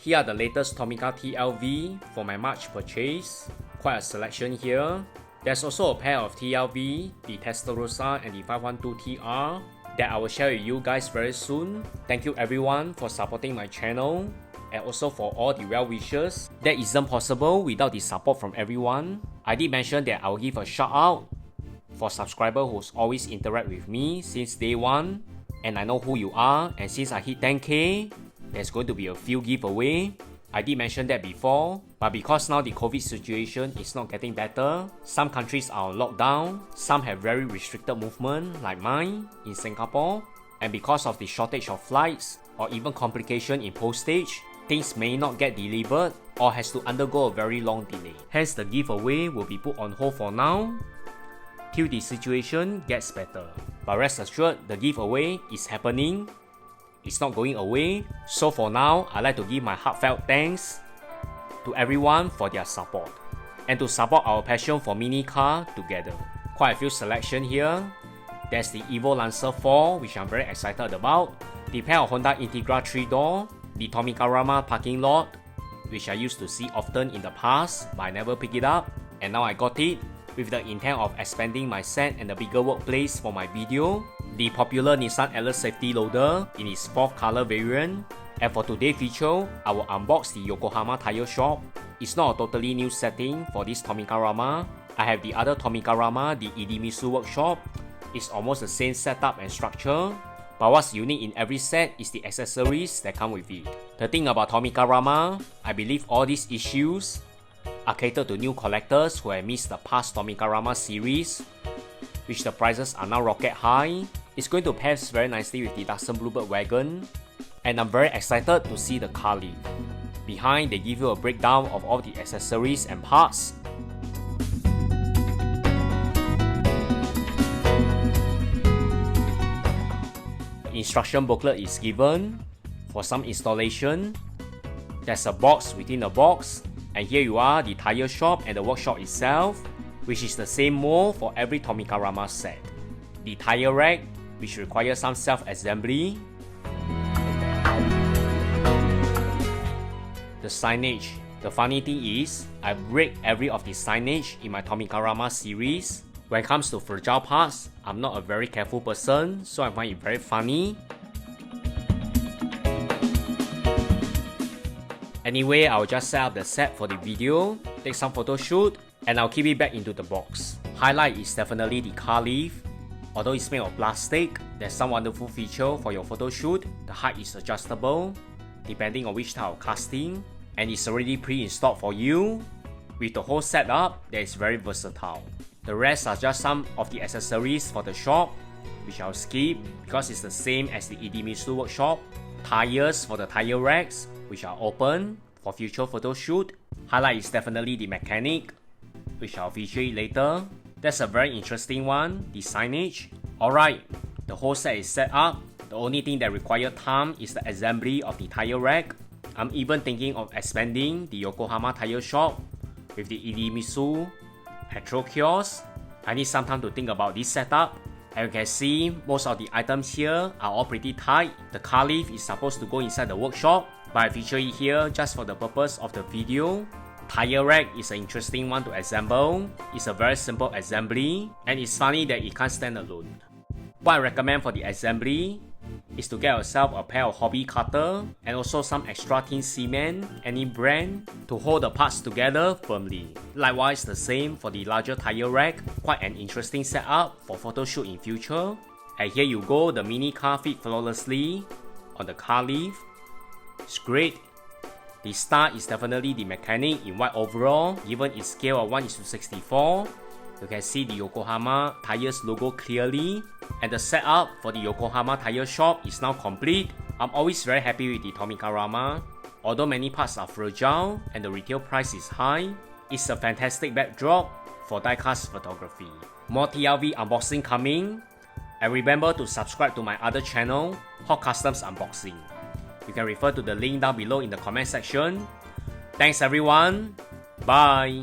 Here are the latest Tomica TLV for my March purchase. Quite a selection here. There's also a pair of TLV, the Testarossa and the 512TR that I will share with you guys very soon. Thank you everyone for supporting my channel and also for all the well wishes. That isn't possible without the support from everyone. I did mention that I will give a shout out for subscribers who's always interact with me since day one, and I know who you are, and since I hit 10k, there's going to be a few giveaway. I did mention that before, but because now the COVID situation is not getting better, some countries are on lockdown, some have very restricted movement like mine in Singapore, and because of the shortage of flights or even complication in postage, things may not get delivered or has to undergo a very long delay. Hence the giveaway will be put on hold for now till the situation gets better. But rest assured, the giveaway is happening. It's not going away. So for now, I'd like to give my heartfelt thanks to everyone for their support and to support our passion for mini car together. Quite a few selection here. There's the Evo Lancer 4, which I'm very excited about. The pair of Honda Integra 3-door, the Tomicarama parking lot, which I used to see often in the past, but I never picked it up, and now I got it with the intent of expanding my set and a bigger workplace for my video. The popular Nissan Atlas safety loader in its 4th color variant. And for today's feature, I will unbox the Yokohama Tire Shop. It's not a totally new setting for this Tomicarama. I have the other Tomicarama, the Idemitsu workshop. It's almost the same setup and structure, but what's unique in every set is the accessories that come with it. The thing about Tomicarama, I believe all these issues are catered to new collectors who have missed the past Tomicarama series, which the prices are now rocket high. It's going to pair very nicely with the Datsun Bluebird wagon, and I'm very excited to see the car lift. Behind, they give you a breakdown of all the accessories and parts. The instruction booklet is given for some installation. There's a box within a box, and here you are, the tire shop and the workshop itself, which is the same mold for every Tomicarama set. The tire rack, which requires some self-assembly. The signage. The funny thing is, I break every of the signage in my Tomicarama series. When it comes to fragile parts, I'm not a very careful person, so I find it very funny. Anyway, I'll just set up the set for the video, take some photo shoot, and I'll keep it back into the box. Highlight is definitely the car lift. Although it's made of plastic, there's some wonderful feature for your photo shoot. The height is adjustable depending on which type of casting, and it's already pre-installed for you. With the whole setup, that is very versatile. The rest are just some of the accessories for the shop, which I'll skip because it's the same as the Idemitsu workshop. Tires for the tire racks, which are open for future photo shoot. Highlight is definitely the mechanic, which I'll feature it later. That's a very interesting one, the signage. Alright, the whole set is set up. The only thing that requires time is the assembly of the tire rack. I'm even thinking of expanding the Yokohama Tire Shop with the Idemitsu petrol kiosk. I need some time to think about this setup. As you can see, most of the items here are all pretty tight. The car lift is supposed to go inside the workshop, but I feature it here just for the purpose of the video. Tire rack is an interesting one to assemble. It's a very simple assembly, and it's funny that it can't stand alone. What I recommend for the assembly is to get yourself a pair of hobby cutter and also some extra thin cement, any brand, to hold the parts together firmly. Likewise the same for the larger tire rack. Quite an interesting setup for photo shoot in future. And here you go, the mini car fit flawlessly on the car lift. It's great. The star is definitely the mechanic in white overall, given its scale of 1:64. You can see the Yokohama Tires logo clearly, and the setup for the Yokohama Tire Shop is now complete. I'm always very happy with the Tomicarama. Although many parts are fragile and the retail price is high, it's a fantastic backdrop for diecast photography. More TLV unboxing coming, and remember to subscribe to my other channel, Hot Customs Unboxing. You can refer to the link down below in the comment section. Thanks everyone. Bye.